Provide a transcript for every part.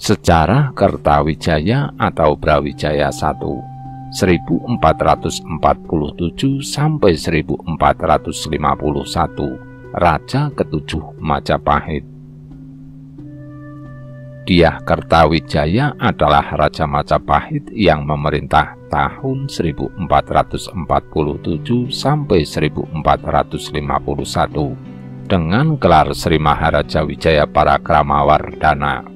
Sejarah Kertawijaya atau Brawijaya I 1447 sampai 1451, Raja ketujuh Majapahit. Dyah Kertawijaya adalah Raja Majapahit yang memerintah tahun 1447 sampai 1451 dengan gelar Sri Maharaja Wijaya Paragramawardhana.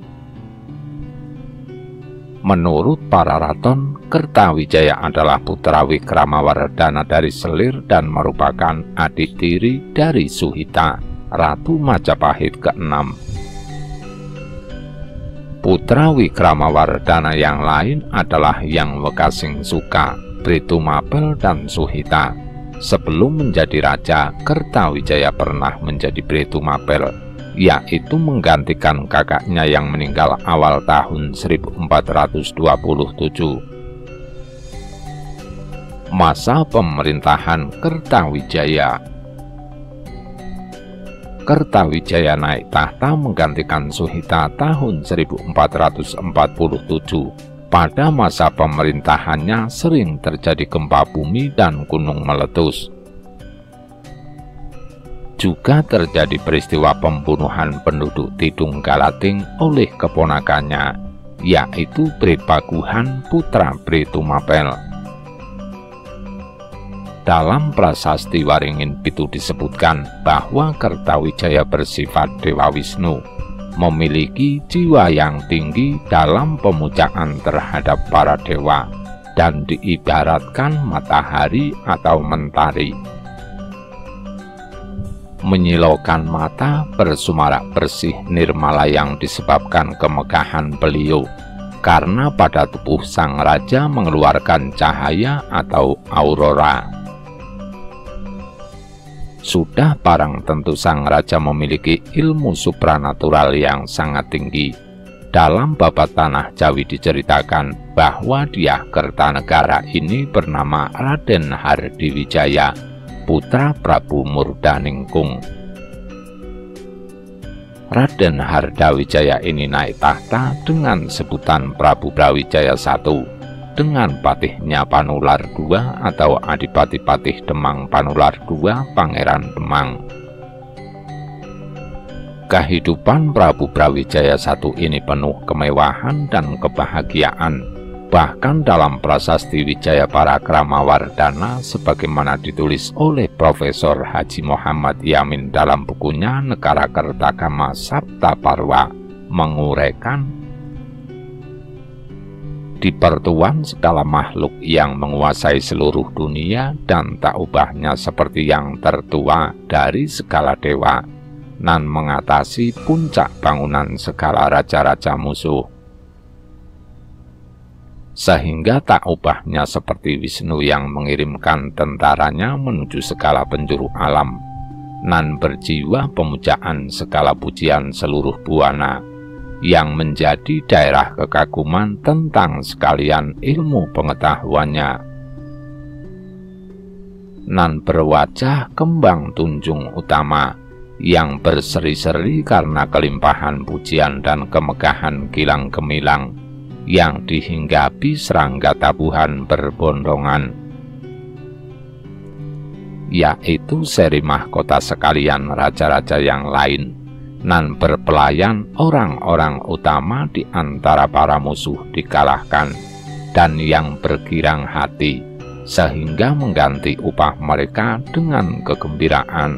Menurut para raton, Kertawijaya adalah putra Wikramawardhana dari Selir dan merupakan adik tiri dari Suhita, Ratu Majapahit ke-6. Putra Wikramawardhana yang lain adalah Yang Wekasing Suka, Britumapel, dan Suhita. Sebelum menjadi raja, Kertawijaya pernah menjadi Britumapel, yaitu menggantikan kakaknya yang meninggal awal tahun 1427. Masa pemerintahan Kertawijaya. Kertawijaya naik tahta menggantikan Suhita tahun 1447. Pada masa pemerintahannya sering terjadi gempa bumi dan gunung meletus. Juga terjadi peristiwa pembunuhan penduduk Tidung Galating oleh keponakannya, yaitu Bripaguhan putra Britumapel. Dalam prasasti Waringin Pitu disebutkan bahwa Kertawijaya bersifat Dewa Wisnu, memiliki jiwa yang tinggi dalam pemujaan terhadap para dewa, dan diibaratkan matahari atau mentari. Menyilaukan mata, bersumarak bersih nirmala yang disebabkan kemegahan beliau, karena pada tubuh sang raja mengeluarkan cahaya atau aurora. Sudah barang tentu sang raja memiliki ilmu supranatural yang sangat tinggi. Dalam Babat Tanah Jawi diceritakan bahwa Dyah Kertanegara ini bernama Raden Hardiwijaya, putra Prabu Murdaningkung. Raden Hardawijaya ini naik tahta dengan sebutan Prabu Brawijaya I, dengan patihnya Panular II atau Adipati Patih Demang Panular II Pangeran Demang. Kehidupan Prabu Brawijaya I ini penuh kemewahan dan kebahagiaan. Bahkan dalam prasasti Wijaya Paragramawardhana sebagaimana ditulis oleh Profesor Haji Muhammad Yamin dalam bukunya Negara Kertagama Sabta Parwa menguraikan, di pertuan segala makhluk yang menguasai seluruh dunia dan tak ubahnya seperti yang tertua dari segala dewa, nan mengatasi puncak bangunan segala raja-raja musuh. Sehingga tak ubahnya seperti Wisnu yang mengirimkan tentaranya menuju segala penjuru alam, nan berjiwa pemujaan segala pujian seluruh buana, yang menjadi daerah kekaguman tentang sekalian ilmu pengetahuannya, nan berwajah kembang tunjung utama, yang berseri-seri karena kelimpahan pujian dan kemegahan kilang gemilang, yang dihinggapi serangga tabuhan berbondongan, yaitu seri mahkota sekalian raja-raja yang lain, nan berpelayan orang-orang utama di antara para musuh dikalahkan, dan yang bergirang hati, sehingga mengganti upah mereka dengan kegembiraan.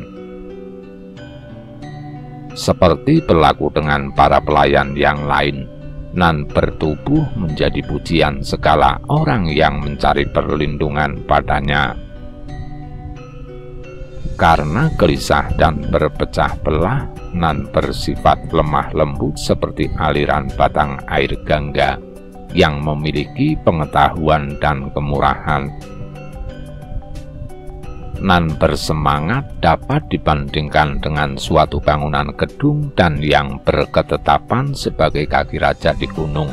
Seperti berlaku dengan para pelayan yang lain, nan bertubuh menjadi pujian segala orang yang mencari perlindungan padanya. Karena gelisah dan berpecah belah, nan bersifat lemah lembut seperti aliran batang air Gangga, yang memiliki pengetahuan dan kemurahan, nan bersemangat dapat dibandingkan dengan suatu bangunan gedung dan yang berketetapan sebagai kaki raja di gunung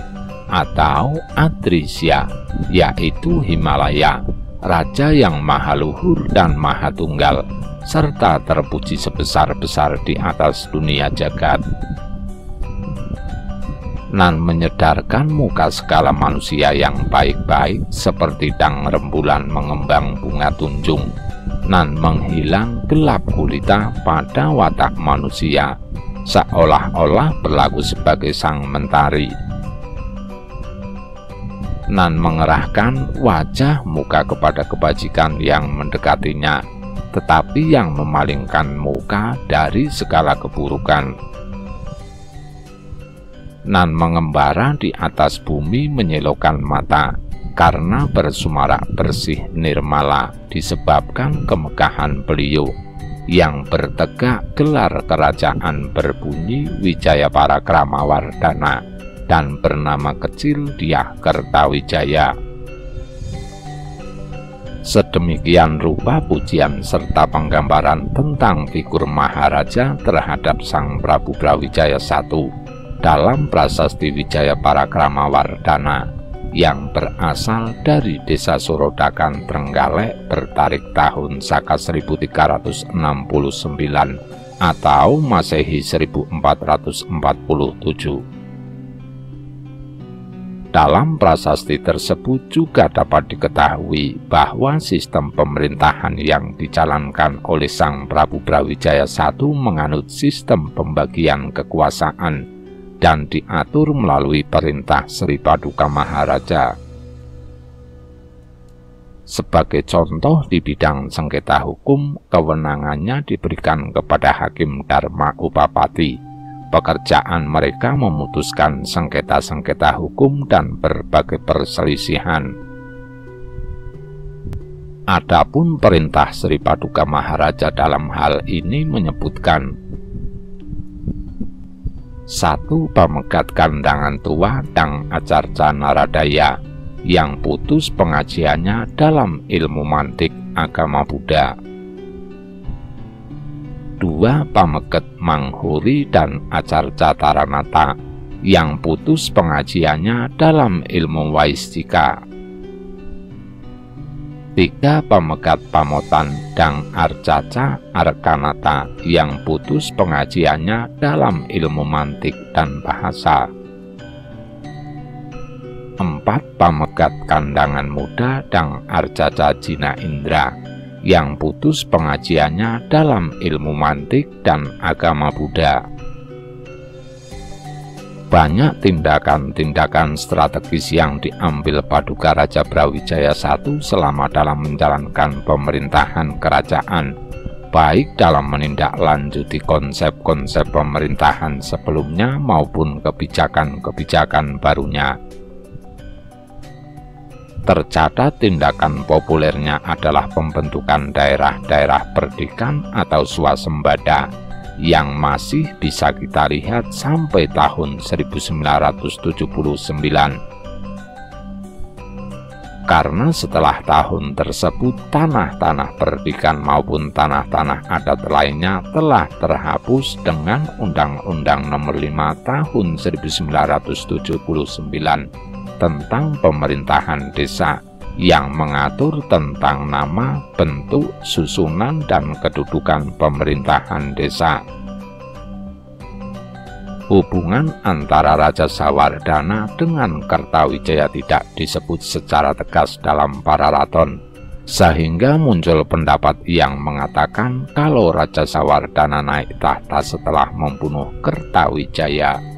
atau Adrisya, yaitu Himalaya, raja yang maha luhur dan maha tunggal, serta terpuji sebesar-besar di atas dunia jagat. nan menyedarkan muka segala manusia yang baik-baik seperti dang rembulan mengembang bunga tunjung, nan menghilang gelap gulita pada watak manusia, seolah-olah berlaku sebagai sang mentari, nan mengerahkan wajah muka kepada kebajikan yang mendekatinya, tetapi yang memalingkan muka dari segala keburukan, nan mengembara di atas bumi menyilaukan mata, karena bersumarak bersih nirmala disebabkan kemegahan beliau, yang bertegak gelar kerajaan berbunyi Wijaya Parakrama-Wardhana, dan bernama kecil Dyah Kertawijaya. Sedemikian rupa pujian serta penggambaran tentang figur Maharaja terhadap Sang Prabu Brawijaya I dalam prasasti Wijaya Parakrama-Wardhana yang berasal dari desa Sorodakan Trenggalek bertarik tahun Saka 1369 atau Masehi 1447. Dalam prasasti tersebut juga dapat diketahui bahwa sistem pemerintahan yang dijalankan oleh Sang Prabu Brawijaya I menganut sistem pembagian kekuasaan dan diatur melalui perintah Sri Paduka Maharaja. Sebagai contoh di bidang sengketa hukum, kewenangannya diberikan kepada Hakim Dharma Upapati. Pekerjaan mereka memutuskan sengketa-sengketa hukum dan berbagai perselisihan. Adapun perintah Sri Paduka Maharaja dalam hal ini menyebutkan: 1. Pamegat kandangan tua Dang Acarca Naradaya yang putus pengajiannya dalam ilmu mantik agama Buddha. 2. Pamegat Manghuri dan Acarca Taranata yang putus pengajiannya dalam ilmu Waistika. 3. Pamegat Pamotan Dang Arcaca Arkanata yang putus pengajiannya dalam ilmu mantik dan bahasa. 4. Pamegat kandangan muda Dang Arcaca Jina Indra yang putus pengajiannya dalam ilmu mantik dan agama Buddha. Banyak tindakan-tindakan strategis yang diambil Paduka Raja Brawijaya I selama dalam menjalankan pemerintahan kerajaan, baik dalam menindaklanjuti konsep-konsep pemerintahan sebelumnya maupun kebijakan-kebijakan barunya. Tercatat tindakan populernya adalah pembentukan daerah-daerah perdikan atau swasembada yang masih bisa kita lihat sampai tahun 1979. Karena setelah tahun tersebut tanah-tanah perdikan maupun tanah-tanah adat lainnya telah terhapus dengan Undang-Undang Nomor 5 Tahun 1979 tentang pemerintahan desa yang mengatur tentang nama, bentuk, susunan, dan kedudukan pemerintahan desa. Hubungan antara Raja Sawardhana dengan Kertawijaya tidak disebut secara tegas dalam Pararaton, sehingga muncul pendapat yang mengatakan kalau Raja Sawardhana naik tahta setelah membunuh Kertawijaya.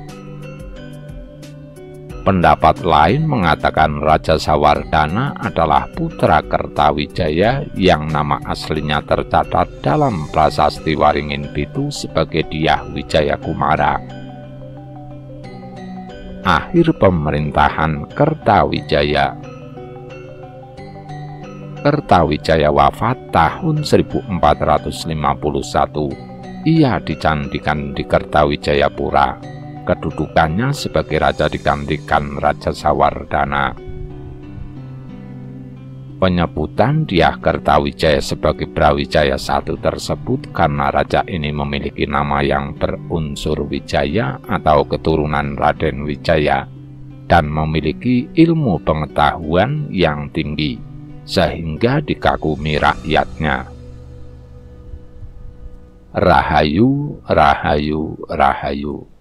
Pendapat lain mengatakan Raja Sawardhana adalah putra Kertawijaya yang nama aslinya tercatat dalam prasasti Waringin Pitu sebagai Dyah Wijaya Kumara. Akhir pemerintahan Kertawijaya. Kertawijaya wafat tahun 1451. Ia dicandikan di Kertawijayapura. Kedudukannya sebagai raja digantikan Raja Sawardhana. Penyebutan Dyah Kertawijaya sebagai Brawijaya I tersebut karena raja ini memiliki nama yang berunsur Wijaya atau keturunan Raden Wijaya dan memiliki ilmu pengetahuan yang tinggi sehingga dikagumi rakyatnya. Rahayu, Rahayu, Rahayu.